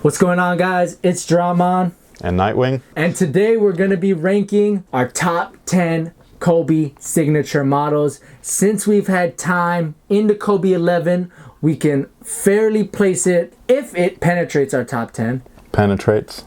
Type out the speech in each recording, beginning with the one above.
What's going on, guys? It's Dramon and Nightwing, and today we're going to be ranking our top 10 Kobe signature models. Since we've had time in the Kobe 11, we can fairly place it if it penetrates our top 10. Penetrates.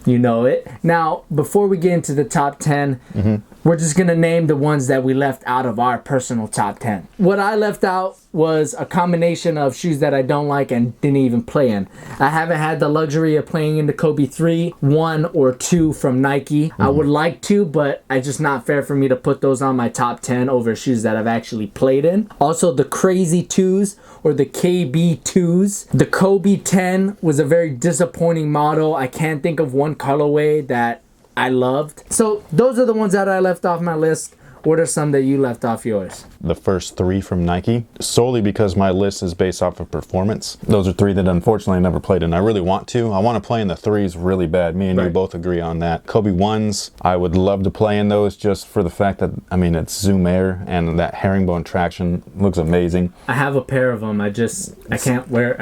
You know it. Now, before we get into the top 10, we're just going to name the ones that we left out of our personal top 10. What I left out was a combination of shoes that I don't like and didn't even play in. I haven't had the luxury of playing in the Kobe 3, 1 or 2 from Nike. I would like to, but it's just not fair for me to put those on my top 10 over shoes that I've actually played in. Also, the Crazy 2s or the KB 2s. The Kobe 10 was a very disappointing model. I can't think of one colorway that I loved. So those are the ones that I left off my list. What are some that you left off yours? The first 3 from Nike, solely because my list is based off of performance. Those are 3 that unfortunately I never played in. I really want to. I want to play in the 3s really bad. Me and you both agree on that. Kobe 1s, I would love to play in those just for the fact that, I mean, it's Zoom Air and that herringbone traction looks amazing. I have a pair of them. I can't wear.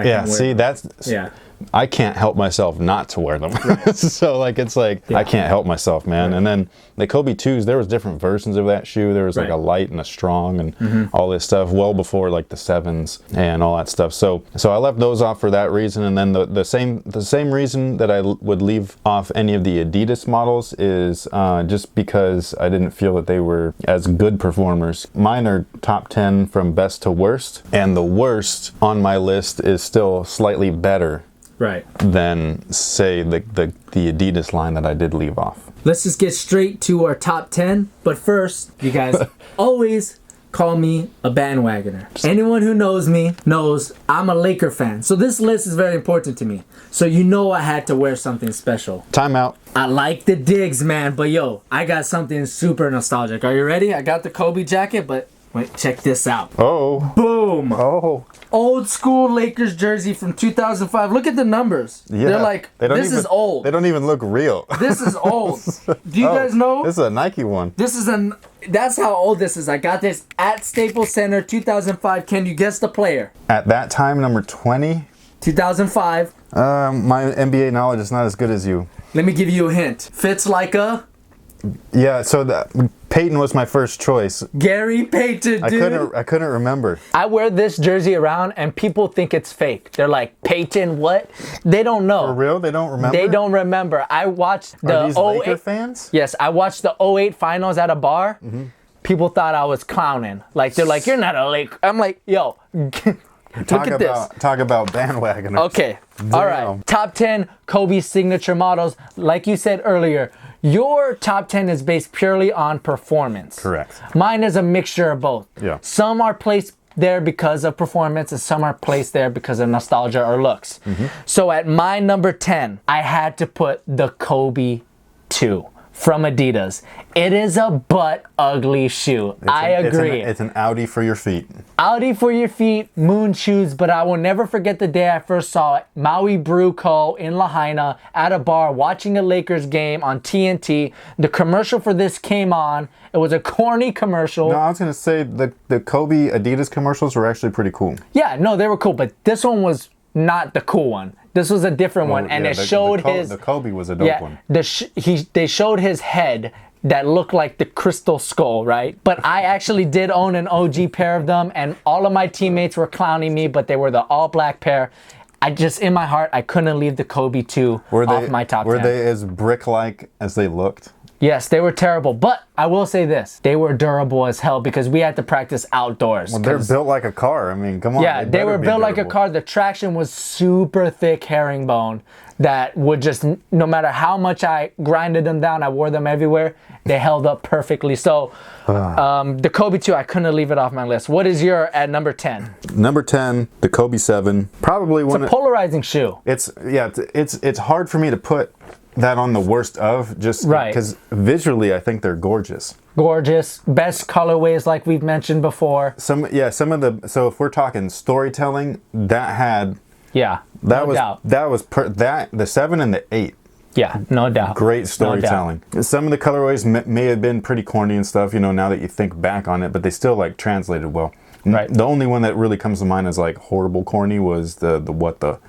I can't help myself not to wear them. So like, it's like, I can't help myself, man. And then the Kobe 2s, there was different versions of that shoe. There was like a light and a strong and all this stuff well before like the 7s and all that stuff. So I left those off for that reason. And then the same reason that I would leave off any of the Adidas models is just because I didn't feel that they were as good performers. Mine are top 10 from best to worst, and the worst on my list is still slightly better than, say, the Adidas line that I did leave off. Let's just get straight to our top 10. But first, you guys always call me a bandwagoner. Anyone who knows me knows I'm a Laker fan. So this list is very important to me. So you know I had to wear something special. Time out. I like the digs, man. But yo, I got something super nostalgic. Are you ready? I got the Kobe jacket, but wait, check this out. Oh. Boom. Oh. Old school Lakers jersey from 2005. Look at the numbers. Yeah, they're like, this is old. They don't even look real. This is old. Do you guys know? This is a Nike one. That's how old this is. I got this at Staples Center, 2005. Can you guess the player? At that time, number 20? 2005. My NBA knowledge is not as good as you. Let me give you a hint. Fits like a... Yeah, so Peyton was my first choice. Gary Payton, dude. I couldn't remember. I wear this jersey around and people think it's fake. They're like, Peyton, what? They don't know. For real? They don't remember? They don't remember. I watched the Are these Laker fans? Yes, I watched the 08 finals at a bar. People thought I was clowning. Like, they're like, you're not a Laker. I'm like, yo, look at this. Talk about bandwagoners. Okay. Damn. All right. Top 10 Kobe signature models. Like you said earlier, your top 10 is based purely on performance. Correct. Mine is a mixture of both. Yeah. Some are placed there because of performance and some are placed there because of nostalgia or looks. So at my number 10, I had to put the Kobe 2 from Adidas. It is a butt ugly shoe. I agree. It's an Audi for your feet. Audi for your feet, moon shoes, but I will never forget the day I first saw it. Maui Brew Co. in Lahaina at a bar watching a Lakers game on TNT. The commercial for this came on. It was a corny commercial. No, I was going to say the Kobe Adidas commercials were actually pretty cool. Yeah, no, they were cool, but this one was not the cool one. This was a different one, and it showed his... The Kobe was a dope one. They showed his head that looked like the crystal skull, right? But I actually did own an OG pair of them, and all of my teammates were clowning me, but they were the all-black pair. I just, in my heart, I couldn't leave the Kobe 2 off my top 10. Were they as brick-like as they looked? Yes, they were terrible, but I will say this. They were durable as hell because we had to practice outdoors. Well, they're built like a car. I mean, come on. Yeah, they were built like a car. The traction was super thick herringbone that would just, no matter how much I grinded them down, I wore them everywhere, they held up perfectly. So the Kobe 2, I couldn't leave it off my list. What is your at number 10? Number 10, the Kobe 7. Probably one. It's a polarizing shoe. It's hard for me to put that on the worst of, just because visually I think they're gorgeous. Gorgeous, best colorways like we've mentioned before. So if we're talking storytelling, the 7 and the 8. Yeah, no doubt. Great storytelling. No doubt. Some of the colorways may have been pretty corny and stuff, now that you think back on it, but they still like translated well. Right. The only one that really comes to mind as like horrible corny was the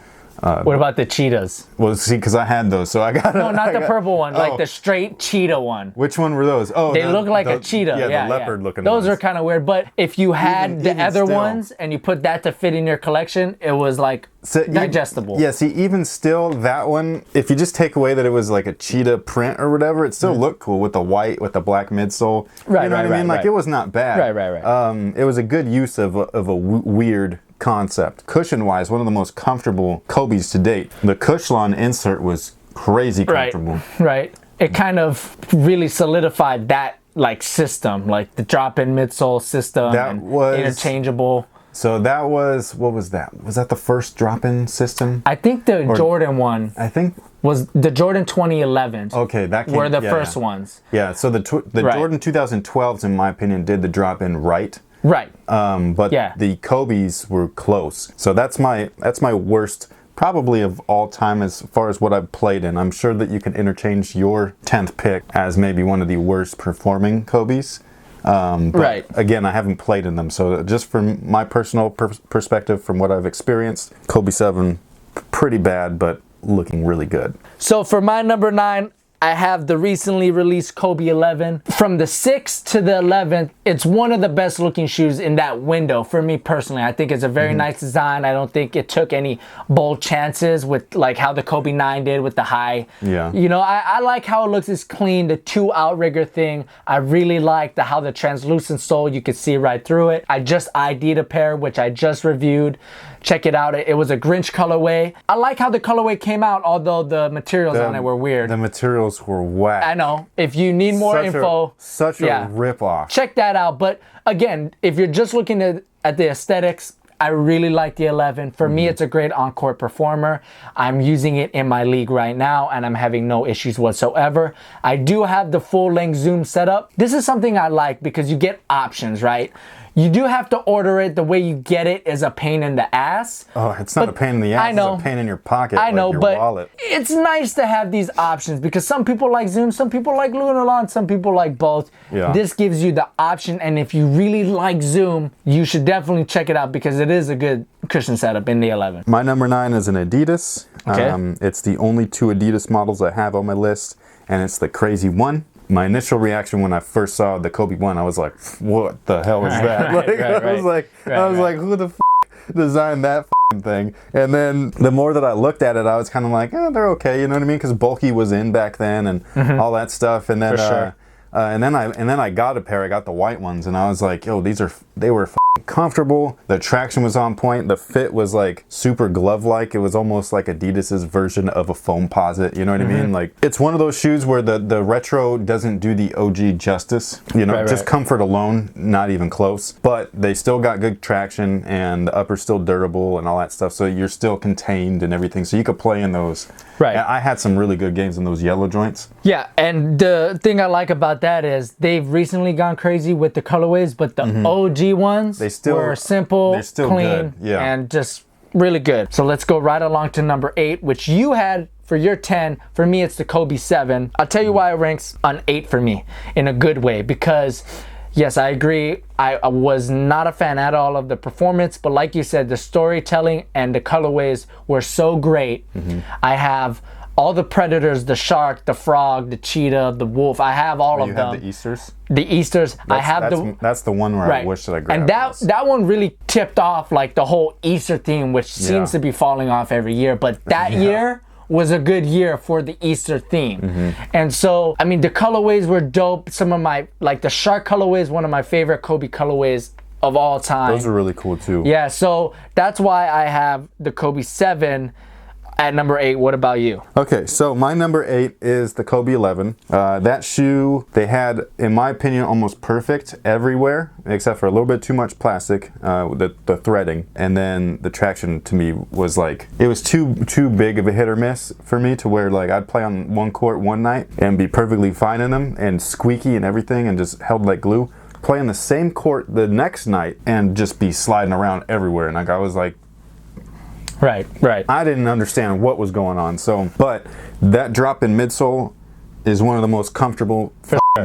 What about the cheetahs? Well, see, because I had those, so I got. No, not the purple one, like the straight cheetah one. Which one were those? Oh, they look like a cheetah. Yeah, the leopard-looking ones. Those are kind of weird. But if you had the other still, ones and you put that to fit in your collection, it was like digestible. See, even still, that one, if you just take away that it was like a cheetah print or whatever, it still looked cool with the white, with the black midsole. Right, you know what I mean? Like, it was not bad. Right. It was a good use of a weird concept. Cushion-wise, one of the most comfortable Kobe's to date. The Cushlon insert was crazy comfortable. Right. It kind of really solidified that like system, like the drop-in midsole system, that was interchangeable. So that was, what was that? Was that the first drop-in system? I think the Jordan one. I think was the Jordan 2011. Okay, that were the first ones. Yeah. So the Jordan 2012s, in my opinion, did the drop-in right. Right. But the Kobe's were close. So that's my worst, probably of all time as far as what I've played in. I'm sure that you can interchange your 10th pick as maybe one of the worst performing Kobe's. But again, I haven't played in them. So just from my personal perspective, from what I've experienced, Kobe 7, pretty bad, but looking really good. So for my number 9, I have the recently released Kobe 11. From the 6th to the 11th, it's one of the best looking shoes in that window for me personally. I think it's a very nice design. I don't think it took any bold chances with like how the Kobe 9 did with the high. Yeah. You know, I like how it looks. It's clean, the 2 outrigger thing. I really like how the translucent sole, you could see right through it. I just ID'd a pair, which I just reviewed. Check it out. It was a Grinch colorway. I like how the colorway came out, although the materials on it were weird. The materials were whack. I know. If you need more info, such a rip-off. Check that out. But again, if you're just looking at the aesthetics, I really like the 11. For me, it's a great on-court performer. I'm using it in my league right now, and I'm having no issues whatsoever. I do have the full-length zoom setup. This is something I like because you get options, right? You do have to order it. The way you get it is a pain in the ass. Oh, it's not a pain in the ass. I know. It's a pain in your pocket. I know, like your but wallet. It's nice to have these options because some people like Zoom, some people like Lunarlon, some people like both. Yeah. This gives you the option, and if you really like Zoom, you should definitely check it out because it is a good cushion setup in the 11. My number 9 is an Adidas. Okay. It's the only 2 Adidas models I have on my list, and it's the Crazy One. My initial reaction when I first saw the Kobe 1, I was like, what the hell is that? I was like, who the designed that thing? And then the more that I looked at it, I was kind of like, they're okay, you know what I mean? Because bulky was in back then and all that stuff. And then and then I got a pair. I got the white ones, and I was like, yo, they were comfortable. The traction was on point. The fit was like super glove-like. It was almost like Adidas's version of a Foamposite. You know what I mean? Like, it's one of those shoes where the retro doesn't do the OG justice. You know, just comfort alone, not even close. But they still got good traction, and the upper's still durable and all that stuff. So you're still contained and everything. So you could play in those. Right. And I had some really good games in those yellow joints. Yeah, and the thing I like about that is they've recently gone crazy with the colorways, but the OG ones were simple, clean, and just really good. So let's go right along to number 8, which you had for your 10. For me, it's the Kobe 7. I'll tell you why it ranks on 8 for me in a good way, because yes, I agree. I was not a fan at all of the performance, but like you said, the storytelling and the colorways were so great. I have all the predators, the shark, the frog, the cheetah, the wolf. I have all of them. You have the Easters? The Easters. That's the one where I wish that I grabbed. And that one really tipped off like the whole Easter theme, which seems to be falling off every year. But that year was a good year for the Easter theme. And so, I mean, the colorways were dope. Some of my, like the shark colorway is one of my favorite Kobe colorways of all time. Those are really cool too. Yeah, so that's why I have the Kobe 7 at number 8. What about you? Okay, so my number 8 is the Kobe 11. That shoe, they had, in my opinion, almost perfect everywhere, except for a little bit too much plastic, the threading. And then the traction to me was like, it was too big of a hit or miss for me to where like I'd play on one court one night and be perfectly fine in them and squeaky and everything and just held like glue. Play on the same court the next night and just be sliding around everywhere. And like I was like, Right. I didn't understand what was going on. So, but that drop in midsole is one of the most comfortable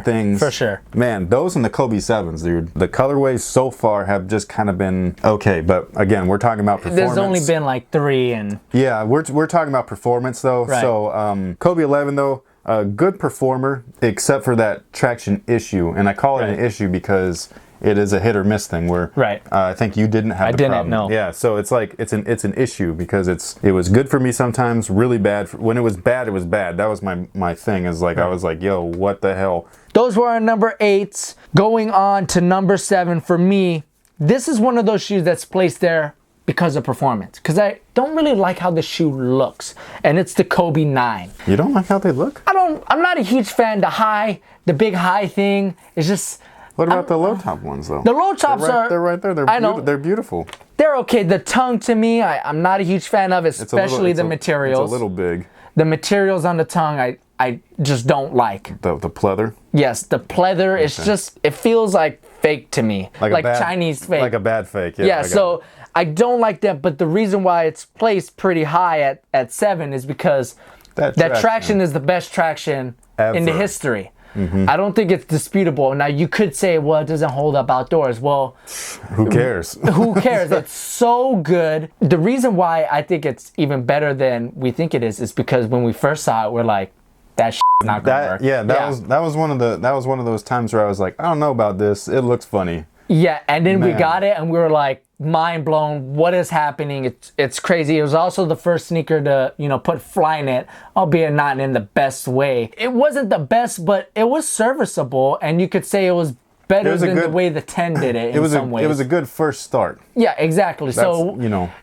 things. For sure. Man, those and the Kobe 7s, dude. The colorways so far have just kind of been okay, but again, we're talking about performance. There's only been like 3 and... Yeah, we're talking about performance though. Right. So Kobe 11 though, a good performer except for that traction issue. And I call it an issue because it is a hit or miss thing where I think you didn't have the problem. No. Yeah, so it's like it's an issue because it was good for me sometimes, really bad. When it was bad, it was bad. That was my thing. Is like I was like, yo, what the hell? Those were our number 8s. Going on to number 7 for me. This is one of those shoes that's placed there because of performance. Because I don't really like how the shoe looks, and it's the Kobe 9. You don't like how they look? I'm not a huge fan. The big high thing is just. What about the low top ones though? The low tops they're right there. They're beautiful. They're okay. The tongue to me, I'm not a huge fan of, especially the materials. It's a little big. The materials on the tongue, I just don't like. The pleather? Yes, the pleather is just, it feels like fake to me. Like Chinese fake. Like a bad fake. Yeah, so I don't like that, but the reason why it's placed pretty high at 7 is because that traction is the best traction in the history. I don't think it's disputable. Now, you could say, well, it doesn't hold up outdoors. Well, who cares? Who cares? It's so good. The reason why I think it's even better than we think it is because when we first saw it, we're like, that shit's not gonna work. Yeah, that was one of those times where I was like, I don't know about this. It looks funny. Yeah, and then we got it and we were like, mind blown. What is happening? It's crazy. It was also the first sneaker to, put Flyknit, albeit not in the best way. It wasn't the best, but it was serviceable, and you could say it was better than the way the 10 did it in some ways. It was a good first start. Yeah, exactly. So,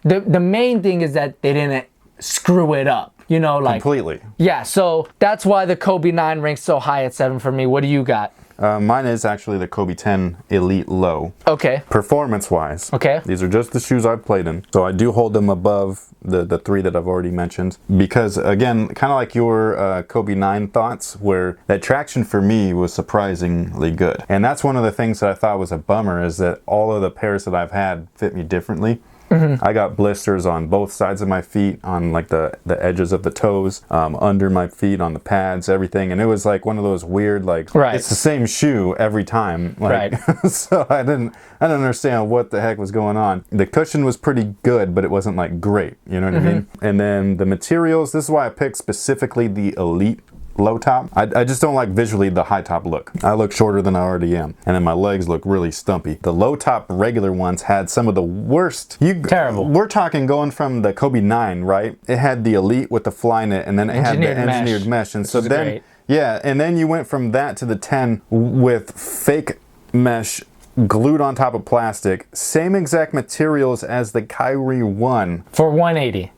the main thing is that they didn't screw it up, completely. Yeah, so that's why the Kobe 9 ranks so high at 7 for me. What do you got? Mine is actually the Kobe 10 Elite Low. Okay. Performance-wise. Okay. These are just the shoes I've played in. So I do hold them above the 3 that I've already mentioned. Because, again, kind of like your Kobe 9 thoughts, where that traction for me was surprisingly good. And that's one of the things that I thought was a bummer, is that all of the pairs that I've had fit me differently. I got blisters on both sides of my feet, on like the edges of the toes, under my feet, on the pads, everything. And it was like one of those weird, like, it's the same shoe every time. Like, so I didn't understand what the heck was going on. The cushion was pretty good, but it wasn't like great. You know what I mean? And then the materials, this is why I picked specifically the Elite low top. I just don't like visually the high top look. I look shorter than I already am, and then my legs look really stumpy. The low top regular ones had some of the worst. Terrible. We're talking going from the Kobe 9, right? It had the Elite with the Flyknit, and then it had the engineered mesh. And so then, great. Yeah, and then you went from that to the 10 with fake mesh glued on top of plastic, same exact materials as the Kyrie 1 for $180.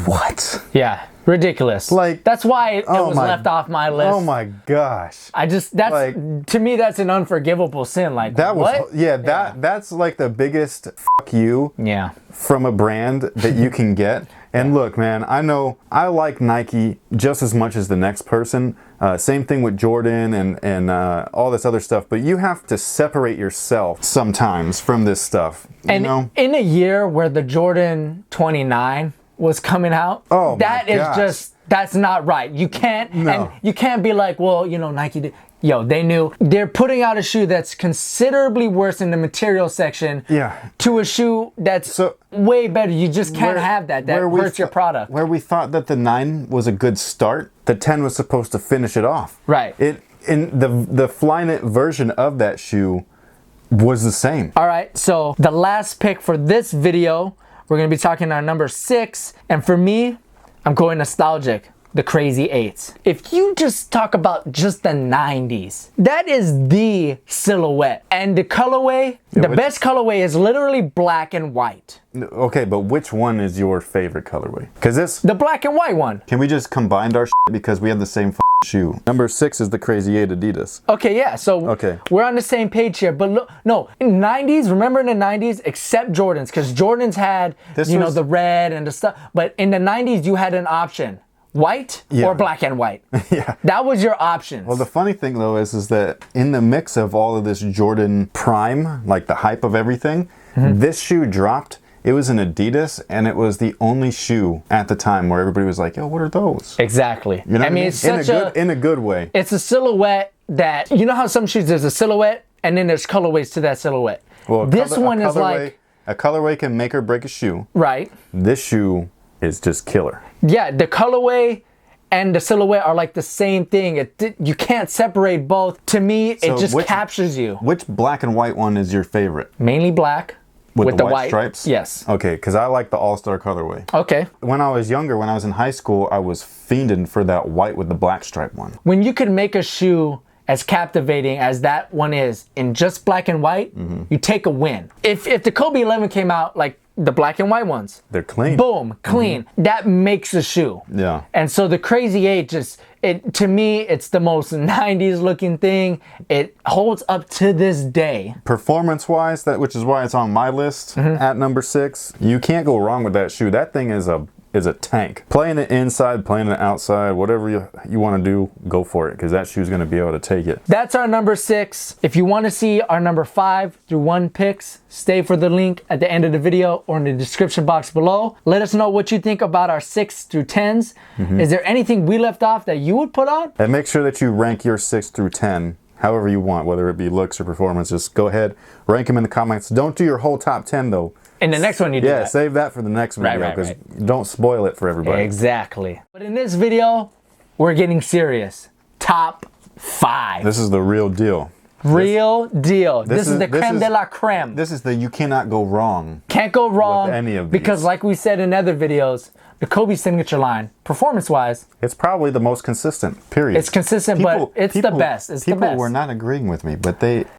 What? Yeah. Ridiculous. Like, that's why it was left off my list. Oh my gosh. To me, that's an unforgivable sin. Like, that what? That's like the biggest fuck you from a brand that you can get. And look, man, I know I like Nike just as much as the next person. Same thing with Jordan and all this other stuff. But you have to separate yourself sometimes from this stuff. In a year where the Jordan 29 was coming out, that's not right. You can't, and you can't be like, well, Nike did. They knew. They're putting out a shoe that's considerably worse in the material section to a shoe that's way better. You just can't have that. That hurts your product. Where we thought that the 9 was a good start, the 10 was supposed to finish it off. Right. In the Flyknit version of that shoe was the same. All right, so the last pick for this video, we're going to be talking our number 6. And for me, I'm going nostalgic. The Crazy 8s. If you just talk about just the 90s, that is the silhouette. And the colorway, the best colorway is literally black and white. Okay, but which one is your favorite colorway? Because the black and white one. Can we just combine our because we have the same shoe? Number 6 is the Crazy 8 Adidas. Okay, yeah, so we're on the same page here. But look, no, in the 90s, remember in the 90s, except Jordans, because Jordans had, the red and the stuff. But in the 90s, you had an option. White or black and white. That was your options. Well, the funny thing though is that in the mix of all of this Jordan prime, like the hype of everything, this shoe dropped. It was an Adidas, and it was the only shoe at the time where everybody was like, yo, what are those? Exactly. You know what I mean? It's in a good way. It's a silhouette that, you know how some shoes there's a silhouette and then there's colorways to that silhouette. Well, this one is like a colorway can make or break a shoe. Right. This shoe is just killer. Yeah, the colorway and the silhouette are like the same thing. You can't separate both. To me, it just captures you. Which black and white one is your favorite? Mainly black. With the white stripes? Yes. Okay, because I like the all-star colorway. Okay. When I was younger, when I was in high school, I was fiending for that white with the black stripe one. When you can make a shoe as captivating as that one is in just black and white, you take a win. If the Kobe 11 came out like the black and white ones, they're clean. Boom, clean. That makes a shoe. Yeah. And so the Crazy 8 to me, it's the most 90s looking thing. It holds up to this day. Performance-wise, which is why it's on my list at number 6. You can't go wrong with that shoe. That thing is a tank. Playing it inside, playing it outside, whatever you want to do, go for it, because that shoe's going to be able to take it. That's our number 6. If you want to see our number 5 through 1 picks, stay for the link at the end of the video or in the description box below. Let us know what you think about our 6 through 10s. Is there anything we left off that you would put on? And make sure that you rank your 6 through 10 however you want, whether it be looks or performance. Just go ahead, rank them in the comments. Don't do your whole top 10 though. In the next one you do that. Save that for the next video, because don't spoil it for everybody. Exactly. But in this video, we're getting serious. Top 5. This is the real deal. Real deal. This is the creme de la creme. This is the you cannot go wrong. Can't go wrong with any of these. Because like we said in other videos, the Kobe signature line, performance-wise, it's probably the most consistent, period. It's consistent, but it's the best. It's the best. People were not agreeing with me, but they